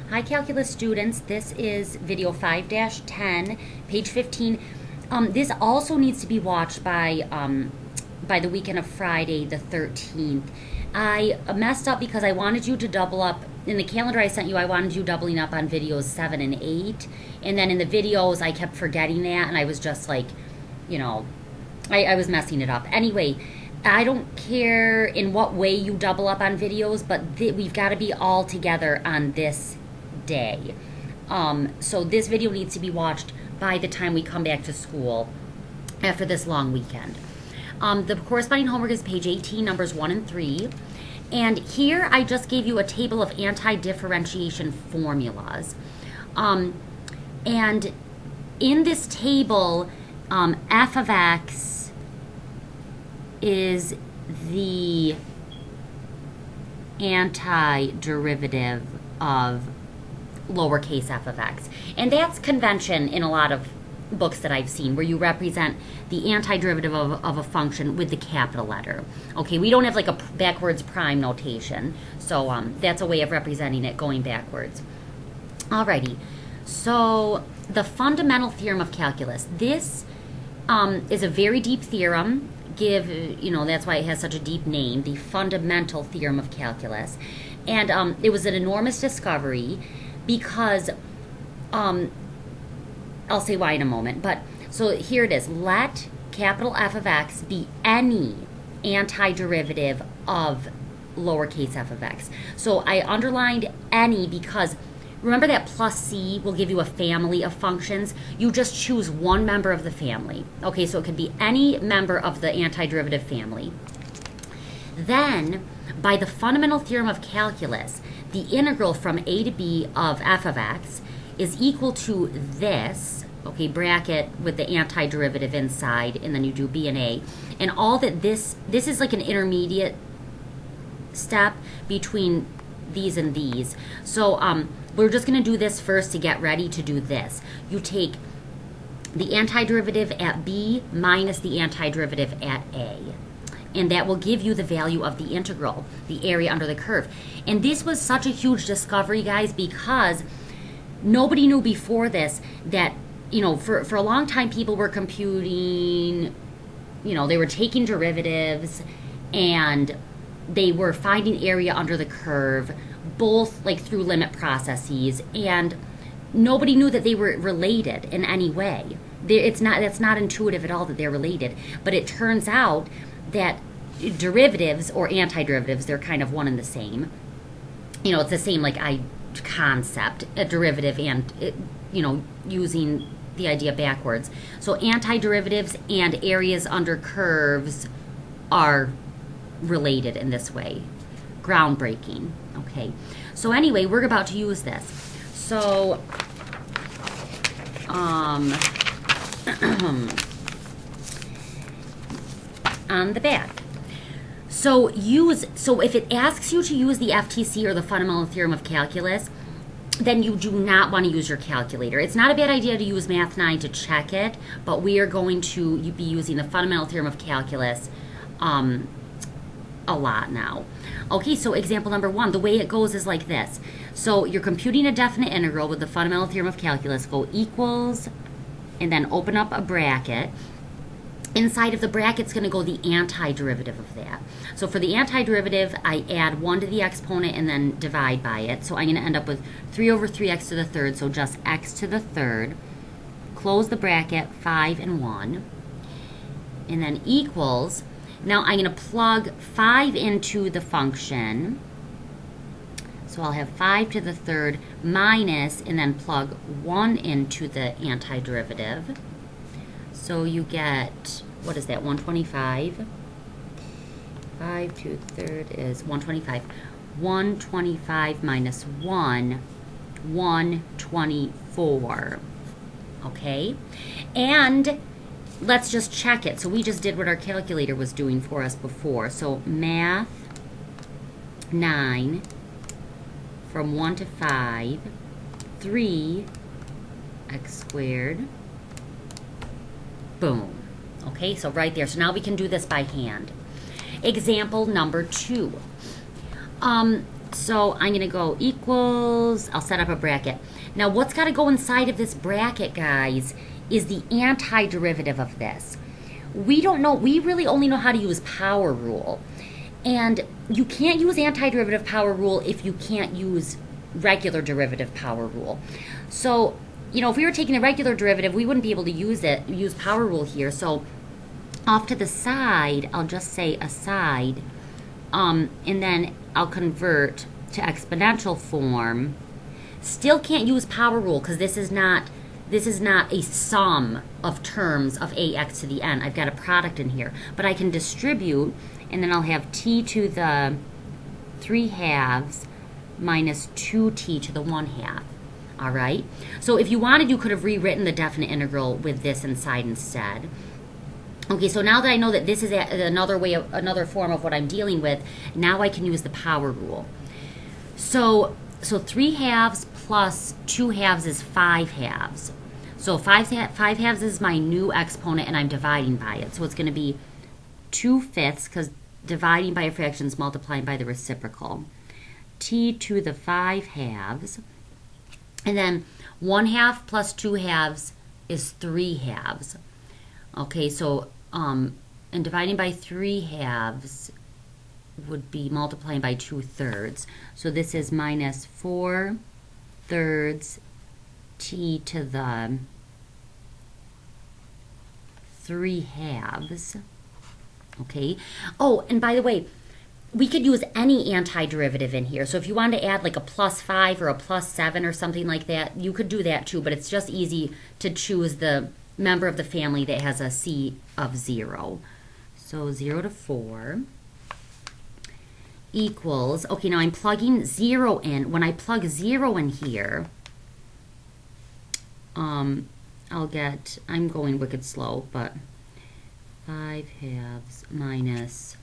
Hi Calculus students, this is video 5-10, page 15. This also needs to be watched by the weekend of Friday the 13th. I messed up because I wanted you to double up. In the calendar I sent you, I wanted you doubling up on videos 7 and 8. And then in the videos, I kept forgetting that, and I was just like, I was messing it up. Anyway, I don't care in what way you double up on videos, but we've got to be all together on this day. So this video needs to be watched by the time we come back to school after this long weekend. The corresponding homework is page 18, numbers 1 and 3. And here I just gave you a table of anti-differentiation formulas. And in this table, f of x is the antiderivative of lowercase f of x. And that's convention in a lot of books that I've seen, where you represent the antiderivative of a function with the capital letter. Okay, we don't have like a backwards prime notation, so that's a way of representing it going backwards. Alrighty, so the fundamental theorem of calculus. This is a very deep theorem. That's why it has such a deep name, the fundamental theorem of calculus. And it was an enormous discovery because I'll say why in a moment, but so here it is. Let capital F of x be any antiderivative of lowercase f of x. So I underlined any because remember that plus c will give you a family of functions. You just choose one member of the family. Okay, so it could be any member of the antiderivative family. Then, by the fundamental theorem of calculus, the integral from a to b of f of x is equal to this, okay, bracket with the antiderivative inside, and then you do b and a. And all that this is like an intermediate step between these and these. So we're just going to do this first to get ready to do this. You take the antiderivative at b minus the antiderivative at a. And that will give you the value of the integral, the area under the curve. And this was such a huge discovery, guys, because nobody knew before this that, for a long time people were computing, they were taking derivatives and they were finding area under the curve, both like through limit processes, and nobody knew that they were related in any way. That's not intuitive at all that they're related. But it turns out that derivatives or antiderivatives, they're kind of one and the same. It's the same concept, a derivative and, using the idea backwards. So antiderivatives and areas under curves are related in this way. Groundbreaking. Okay. So anyway, we're about to use this. So, on the back. So if it asks you to use the FTC or the fundamental theorem of calculus, then you do not want to use your calculator. It's not a bad idea to use Math 9 to check it, but we are going to be using the fundamental theorem of calculus a lot now. Okay, so example number 1, the way it goes is like this. So you're computing a definite integral with the fundamental theorem of calculus. Go equals, and then open up a bracket. Inside of the bracket is going to go the antiderivative of that. So for the antiderivative, I add 1 to the exponent and then divide by it. So I'm going to end up with 3 over 3x to the third, so just x to the third. Close the bracket, 5 and 1. And then equals. Now I'm going to plug 5 into the function. So I'll have 5 to the third minus, and then plug 1 into the antiderivative. So you get, what is that, 125? 5 to the third is 125. 125 minus 1, 124. Okay? And let's just check it. So we just did what our calculator was doing for us before. So Math 9, from 1 to 5, 3 x squared. Boom. Okay, so right there. So now we can do this by hand. Example number 2. So I'm going to go equals, I'll set up a bracket. Now what's got to go inside of this bracket, guys, is the antiderivative of this. We don't know, we really only know how to use power rule. And you can't use antiderivative power rule if you can't use regular derivative power rule. So, you know, if we were taking a regular derivative, we wouldn't be able to use power rule here. So off to the side, I'll just say aside, and then I'll convert to exponential form. Still can't use power rule because this is not a sum of terms of ax to the n. I've got a product in here. But I can distribute, and then I'll have t to the 3/2 minus 2t to the 1/2. All right? So if you wanted, you could have rewritten the definite integral with this inside instead. Okay, so now that I know that this is another form of what I'm dealing with, now I can use the power rule. So 3/2 plus 2/2 is 5/2. So 5/2 is my new exponent, and I'm dividing by it. So it's going to be 2/5, because dividing by a fraction is multiplying by the reciprocal. T to the 5/2. And then 1/2 plus 2/2 is 3/2. Okay, so and dividing by 3/2 would be multiplying by 2/3. So this is minus 4/3 t to the 3/2. Okay. Oh, and by the way, we could use any antiderivative in here. So if you wanted to add like a +5 or a +7 or something like that, you could do that too, but it's just easy to choose the member of the family that has a c of 0. So 0 to 4 equals, okay, now I'm plugging 0 in. When I plug 0 in here, I'm going wicked slow, but 5/2 minus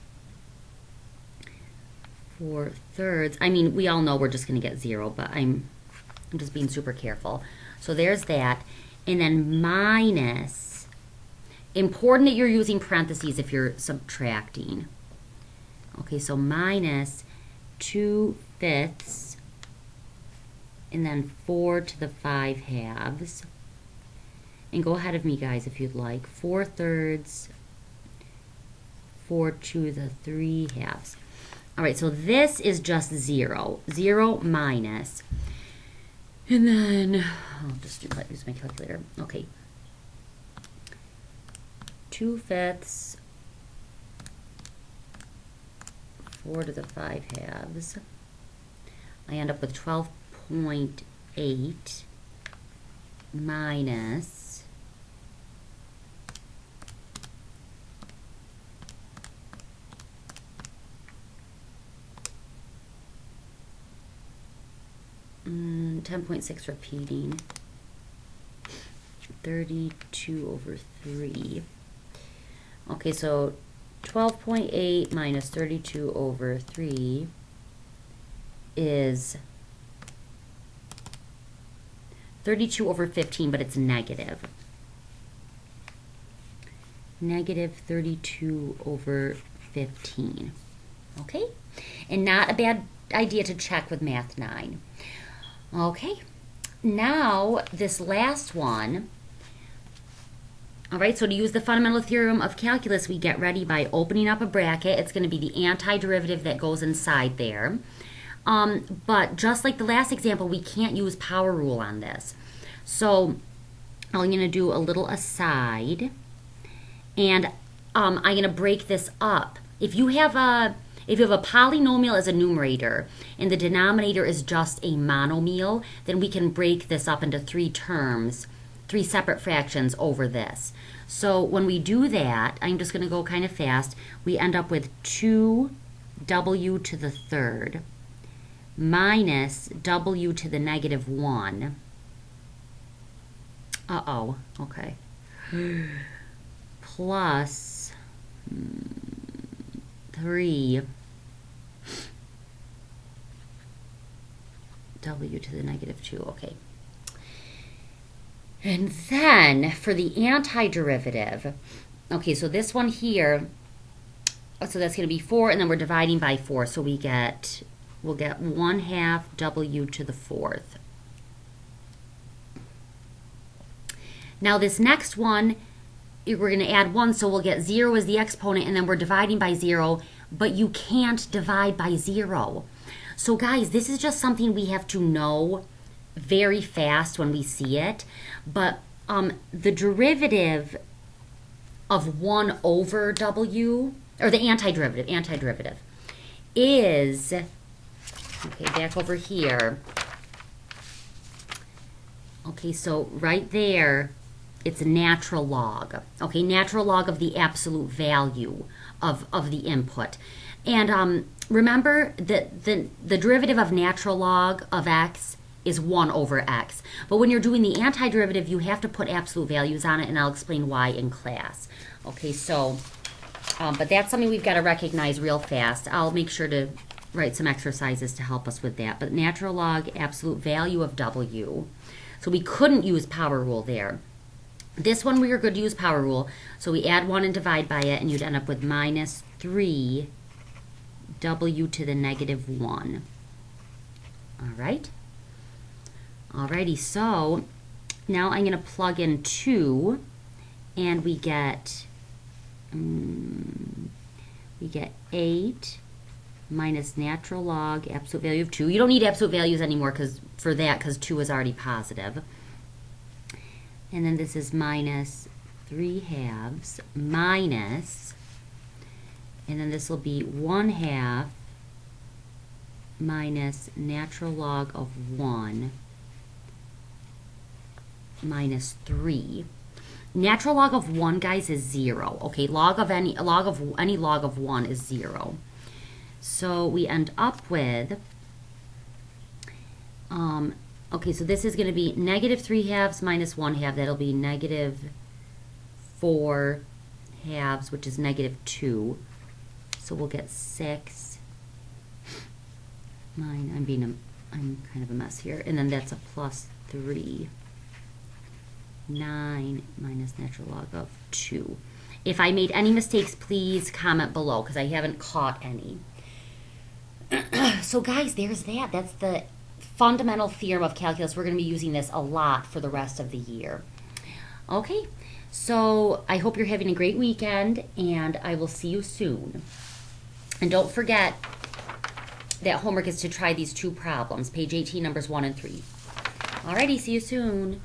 4/3. I mean, we all know we're just going to get 0, but I'm just being super careful. So there's that. And then minus, important that you're using parentheses if you're subtracting. Okay, so minus 2/5 and then 4 to the 5/2. And go ahead of me, guys, if you'd like. 4/3, 4 to the 3/2. All right, so this is just 0. 0 minus. And then, I'll just use my calculator. Okay. 2/5, 4 to the 5/2. I end up with 12.8 minus 10.6 repeating, 32/3. Okay, so 12.8 minus 32/3 is 32/15, but it's negative. Negative 32/15. Okay? And not a bad idea to check with Math 9. Okay, now this last one. All right, so to use the fundamental theorem of calculus, we get ready by opening up a bracket. It's going to be the antiderivative that goes inside there. But just like the last example, we can't use power rule on this. So I'm going to do a little aside, and I'm going to break this up. If you have a polynomial as a numerator and the denominator is just a monomial, then we can break this up into 3 terms, 3 separate fractions over this. So when we do that, I'm just going to go kind of fast. We end up with 2w to the 3rd minus w to the negative 1. Uh-oh, okay. Plus 3 w to the negative 2, okay. And then for the antiderivative, okay, so this one here, so that's going to be 4, and then we're dividing by 4, so we get we'll get 1/2 w to the 4th. Now this next one, we're going to add 1, so we'll get 0 as the exponent, and then we're dividing by 0, but you can't divide by 0. So guys, this is just something we have to know very fast when we see it, but the derivative of 1 over w, or the antiderivative, is, okay, back over here. Okay, so right there, it's a natural log. Okay, natural log of the absolute value of the input. And remember that the derivative of natural log of x is 1 over x. But when you're doing the antiderivative, you have to put absolute values on it, and I'll explain why in class. Okay, so, but that's something we've got to recognize real fast. I'll make sure to write some exercises to help us with that. But natural log absolute value of w. So we couldn't use power rule there. This one we are going to use power rule. So we add 1 and divide by it, and you'd end up with minus 3 w to the negative 1. All right? Alrighty, so now I'm going to plug in 2, and we get 8 minus natural log absolute value of 2. You don't need absolute values anymore because 2 is already positive. And then this is minus 3/2 minus, and then this will be 1/2 minus natural log of 1 minus 3. Natural log of 1, guys, is 0. Okay, any log of 1 is 0. So we end up with, okay, so this is going to be negative 3/2 minus 1/2. That'll be negative 4/2, which is negative 2. So we'll get 6. I'm kind of a mess here. And then that's a plus 3. 9 minus natural log of 2. If I made any mistakes, please comment below because I haven't caught any. So guys, there's that. That's the fundamental theorem of calculus. We're going to be using this a lot for the rest of the year. Okay, so I hope you're having a great weekend, and I will see you soon. And don't forget that homework is to try these 2 problems, page 18, numbers 1 and 3. Alrighty, see you soon.